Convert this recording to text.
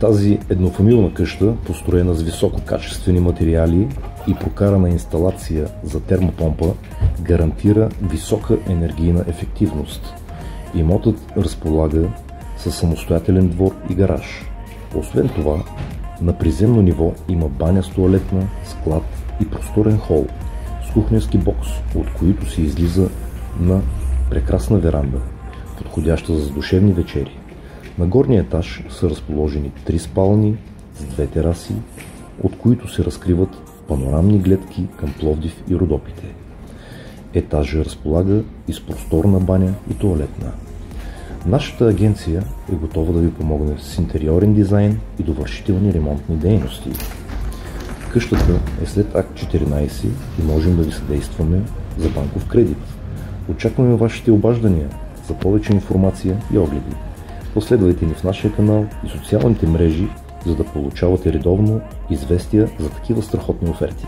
Тази еднофамилна къща, построена с висококачествени материали и прокарана инсталация за термопомпа, гарантира висока енергийна ефективност. Имотът разполага със самостоятелен двор и гараж. Освен това, на приземно ниво има баня с тоалетна, склад и просторен хол с кухненски бокс, от които се излиза на прекрасна веранда, подходяща за задушевни вечери. На горния етаж са разположени 3 спални с 2 тераси, от които се разкриват панорамни гледки към Пловдив и Родопите. Етажът разполага и с просторна баня и тоалетна. Нашата агенция е готова да ви помогне с интериорен дизайн и довършителни ремонтни дейности. Къщата е след акт 14 и можем да ви съдействаме за банков кредит. Очакваме вашите обаждания за повече информация и огледи. Последвайте ни в нашия канал и социалните мрежи, за да получавате редовно известия за такива страхотни оферти.